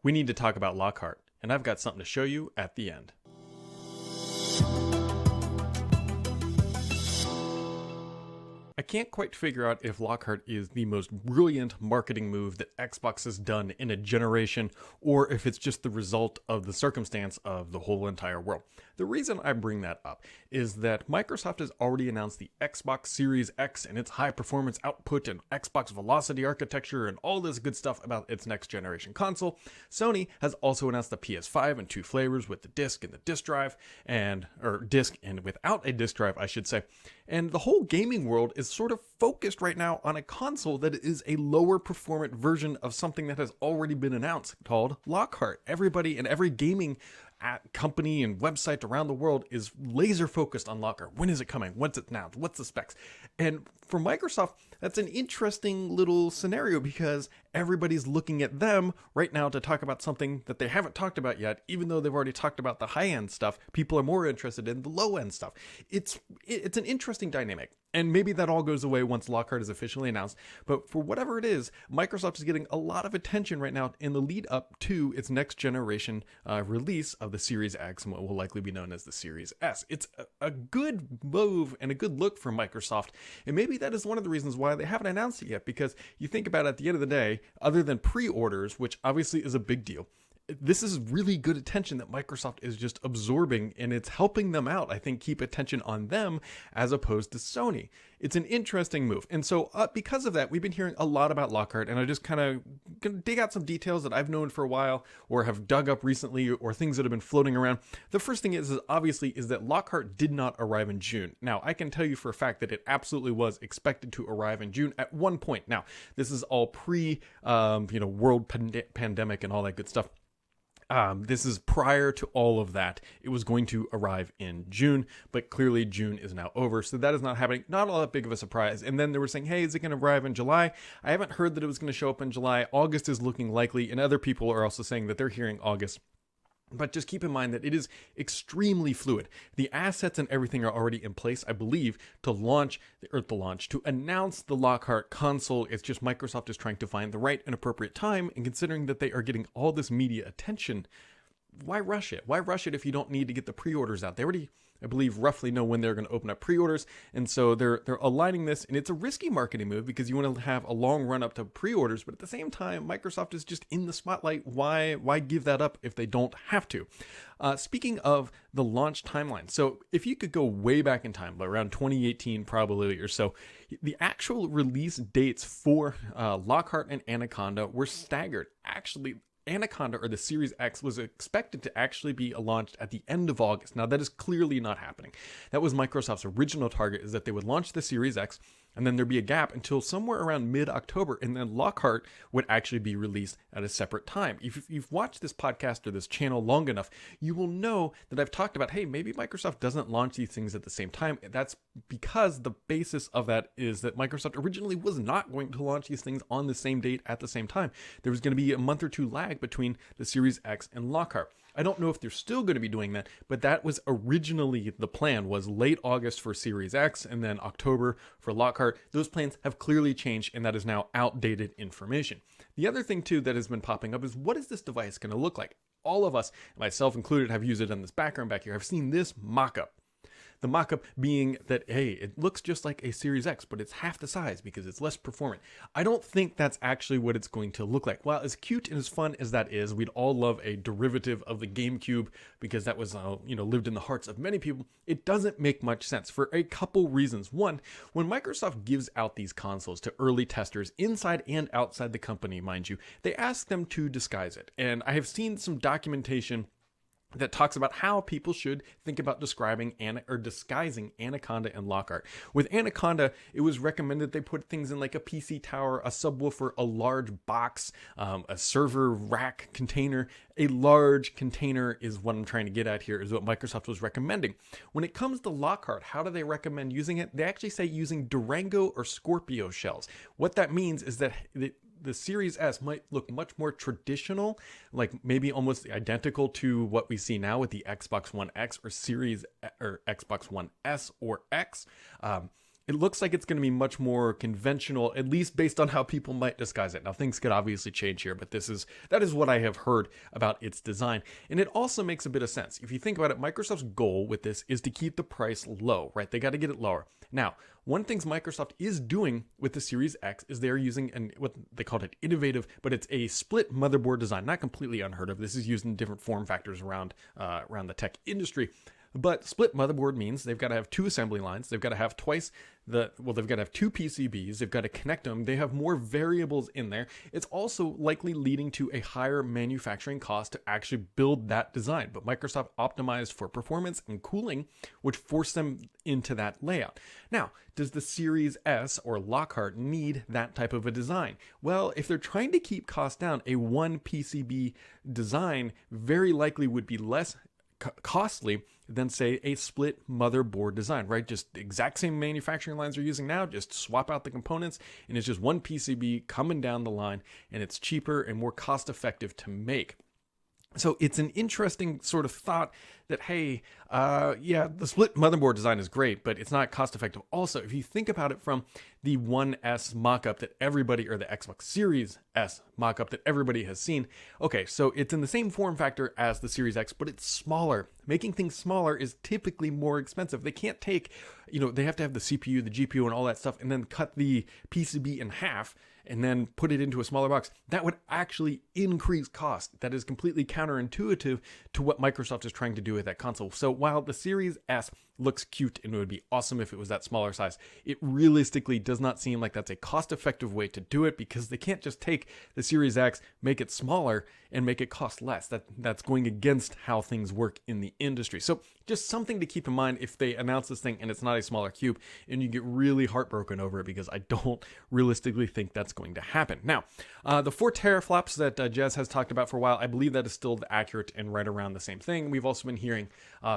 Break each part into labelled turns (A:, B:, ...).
A: We need to talk about Lockhart, and I've got something to show you at the end. I can't quite figure out if Lockhart is the most brilliant marketing move that Xbox has done in a generation, or if it's just the result of the circumstance of the whole entire world. The reason I bring that up is that Microsoft has already announced the Xbox Series X and its high performance output and Xbox Velocity architecture and all this good stuff about its next generation console. Sony has also announced the PS5 in two flavors, with the disc and the disc drive, or disc and without a disc drive, I should say. And the whole gaming world is sort of focused right now on a console that is a lower performant version of something that has already been announced called Lockhart. Everybody and every gaming company and website around the world is laser focused on Lockhart. When is it coming? When's it announced? What's the specs? And for Microsoft, that's an interesting little scenario because everybody's looking at them right now to talk about something that they haven't talked about yet. Even though they've already talked about the high-end stuff, people are more interested in the low-end stuff. It's an interesting dynamic. And maybe that all goes away once Lockhart is officially announced. But for whatever it is, Microsoft is getting a lot of attention right now in the lead up to its next generation release of the Series X and what will likely be known as the Series S. It's a good move and a good look for Microsoft. And maybe that is one of the reasons why they haven't announced it yet, because you think about it, at the end of the day, other than pre-orders, which obviously is a big deal, this is really good attention that Microsoft is just absorbing, and it's helping them out, I think, keep attention on them as opposed to Sony. It's an interesting move. And so because of that, we've been hearing a lot about Lockhart, and I just kind of gonna dig out some details that I've known for a while or have dug up recently, or things that have been floating around. The first thing is that Lockhart did not arrive in June. Now, I can tell you for a fact that it absolutely was expected to arrive in June at one point. Now, this is all world pandemic and all that good stuff. This is prior to all of that. It was going to arrive in June, but clearly June is now over, so that is not happening. Not all that big of a surprise. And then they were saying, hey, is it going to arrive in July? I haven't heard that it was going to show up in July. August is looking likely, and other people are also saying that they're hearing August. But just keep in mind that it is extremely fluid. The assets and everything are already in place, I believe, to announce the Lockhart console. It's just Microsoft is trying to find the right and appropriate time, and considering that they are getting all this media attention, why rush it? Why rush it if you don't need to get the pre-orders out? They already, I believe, roughly know when they're going to open up pre-orders, and so they're aligning this, and it's a risky marketing move because you want to have a long run up to pre-orders, but at the same time, Microsoft is just in the spotlight. Why give that up if they don't have to? Speaking of the launch timeline, so if you could go way back in time, around 2018 probably or so, the actual release dates for Lockhart and Anaconda were staggered. Actually, Anaconda, or the Series X, was expected to actually be launched at the end of August. Now, that is clearly not happening. That was Microsoft's original target, is that they would launch the Series X, and then there'd be a gap until somewhere around mid-October, and then Lockhart would actually be released at a separate time. If you've watched this podcast or this channel long enough, you will know that I've talked about, hey, maybe Microsoft doesn't launch these things at the same time. That's because the basis of that is that Microsoft originally was not going to launch these things on the same date at the same time. There was going to be a month or two lag between the Series X and Lockhart. I don't know if they're still going to be doing that, but that was originally the plan, was late August for Series X and then October for Lockhart. Those plans have clearly changed, and that is now outdated information. The other thing, too, that has been popping up is, what is this device going to look like? All of us, myself included, have used it in this background back here. I've seen this mock-up. The mock-up being that, hey, it looks just like a Series X, but it's half the size because it's less performant. I don't think that's actually what it's going to look like. While as cute and as fun as that is, we'd all love a derivative of the GameCube because that was, lived in the hearts of many people. It doesn't make much sense for a couple reasons. One, when Microsoft gives out these consoles to early testers inside and outside the company, mind you, they ask them to disguise it. And I have seen some documentation that talks about how people should think about disguising Anaconda and Lockhart. With Anaconda, it was recommended they put things in like a PC tower, a subwoofer, a large box, a server rack container. A large container is what I'm trying to get at here, is what Microsoft was recommending. When it comes to Lockhart, how do they recommend using it? They actually say using Durango or Scorpio shells. What that means is that the Series S might look much more traditional, like maybe almost identical to what we see now with the Xbox One X or Xbox One S or X. it looks like it's going to be much more conventional, at least based on how people might disguise it. Now, things could obviously change here, but that is what I have heard about its design. And it also makes a bit of sense. If you think about it, Microsoft's goal with this is to keep the price low, right? They got to get it lower. Now, one thing Microsoft is doing with the Series X is they're using what they called it innovative, but it's a split motherboard design, not completely unheard of. This is used in different form factors around the tech industry. But split motherboard means they've got to have two assembly lines. They've got to have they've got to have two PCBs. They've got to connect them. They have more variables in there. It's also likely leading to a higher manufacturing cost to actually build that design. But Microsoft optimized for performance and cooling, which forced them into that layout. Now, does the Series S or Lockhart need that type of a design? Well, if they're trying to keep costs down, a one PCB design very likely would be less costly than, say, a split motherboard design, right? Just the exact same manufacturing lines they're using now, just swap out the components, and it's just one PCB coming down the line, and it's cheaper and more cost effective to make. So it's an interesting sort of thought that, hey, the split motherboard design is great, but it's not cost effective. Also, if you think about it from the One S mockup that everybody, or the Xbox Series S mockup that everybody has seen, okay, so it's in the same form factor as the Series X, but it's smaller. Making things smaller is typically more expensive. They can't take, they have to have the CPU, the GPU, and all that stuff, and then cut the PCB in half and then put it into a smaller box. That would actually increase cost. That is completely counterintuitive to what Microsoft is trying to do with that console. So while the Series S looks cute and it would be awesome if it was that smaller size, it realistically does not seem like that's a cost-effective way to do it, because they can't just take the Series X, make it smaller, and make it cost less. That's going against how things work in the industry. So just something to keep in mind if they announce this thing and it's not a smaller cube and you get really heartbroken over it, because I don't realistically think that's going to happen. Now, the 4 teraflops that Jez has talked about for a while, I believe that is still accurate and right around the same thing. We've also been hearing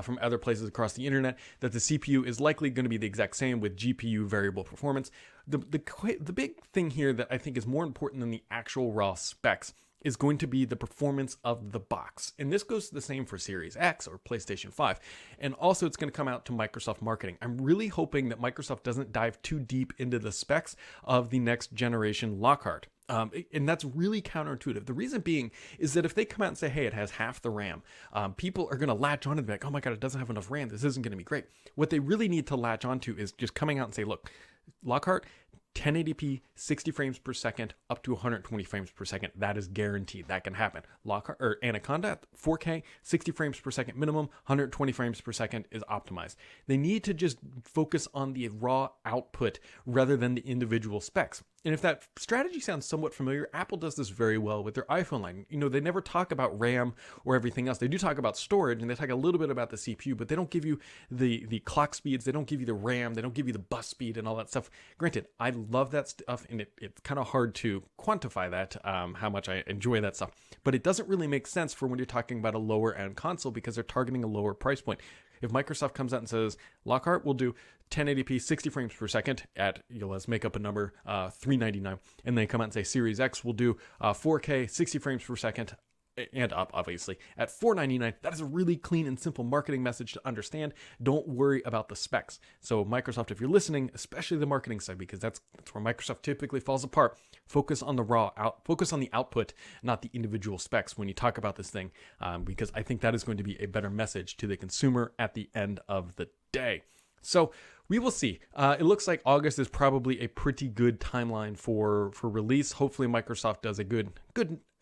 A: from other places across the internet that the CPU is likely going to be the exact same with GPU variable performance. The big thing here that I think is more important than the actual raw specs is going to be the performance of the box. And this goes the same for Series X or PlayStation 5. And also it's going to come out to Microsoft marketing. I'm really hoping that Microsoft doesn't dive too deep into the specs of the next generation Lockhart. And that's really counterintuitive. The reason being is that if they come out and say, hey, it has half the RAM, people are going to latch on and be like, oh my God, it doesn't have enough RAM. This isn't going to be great. What they really need to latch onto is just coming out and say, look, Lockhart, 1080p, 60 frames per second, up to 120 frames per second. That is guaranteed. That can happen. Lockhart or Anaconda, 4K, 60 frames per second minimum, 120 frames per second is optimized. They need to just focus on the raw output rather than the individual specs. And if that strategy sounds somewhat familiar, Apple does this very well with their iPhone line. They never talk about RAM or everything else. They do talk about storage, and they talk a little bit about the CPU, but they don't give you the clock speeds. They don't give you the RAM. They don't give you the bus speed and all that stuff. Granted, I love that stuff, and it's kind of hard to quantify that, how much I enjoy that stuff. But it doesn't really make sense for when you're talking about a lower-end console, because they're targeting a lower price point. If Microsoft comes out and says, Lockhart will do 1080p 60 frames per second at, let's make up a number, $399, and they come out and say Series X will do 4K 60 frames per second and up, obviously, at $499, that is a really clean and simple marketing message to understand. Don't worry about the specs. So Microsoft, if you're listening, especially the marketing side, because that's where Microsoft typically falls apart, focus on the output, not the individual specs when you talk about this thing, because I think that is going to be a better message to the consumer at the end of the day. So we will see. It looks like August is probably a pretty good timeline for release. Hopefully Microsoft does a good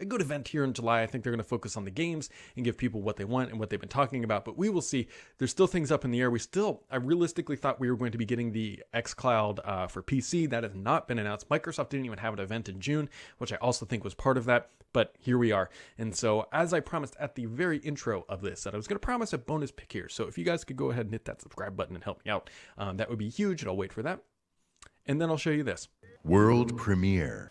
A: event here in July. I think they're going to focus on the games and give people what they want and what they've been talking about. But we will see. There's still things up in the air. I realistically thought we were going to be getting the xCloud for PC. That has not been announced. Microsoft didn't even have an event in June, which I also think was part of that. But here we are. And so as I promised at the very intro of this, that I was going to promise a bonus pick here. So if you guys could go ahead and hit that subscribe button and help me out, that would be huge, and I'll wait for that. And then I'll show you this.
B: World premiere.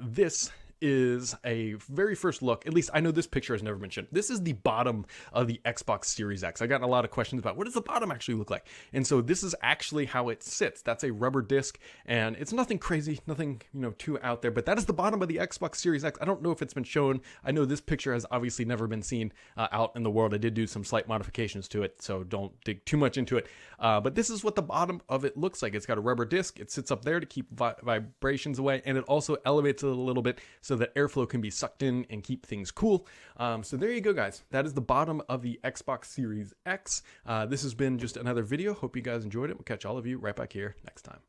A: This is a very first look. At least I know this picture has never been shown. This is the bottom of the Xbox Series X. I got a lot of questions about what does the bottom actually look like, and so this is actually how it sits. That's a rubber disc, and it's nothing crazy, nothing too out there. But that is the bottom of the Xbox Series X. I don't know if it's been shown. I know this picture has obviously never been seen out in the world. I did do some slight modifications to it, so don't dig too much into it. But this is what the bottom of it looks like. It's got a rubber disc. It sits up there to keep vibrations away, and it also elevates it a little bit so that airflow can be sucked in and keep things cool. So there you go, guys. That is the bottom of the Xbox Series X. This has been just another video. Hope you guys enjoyed it. We'll catch all of you right back here next time.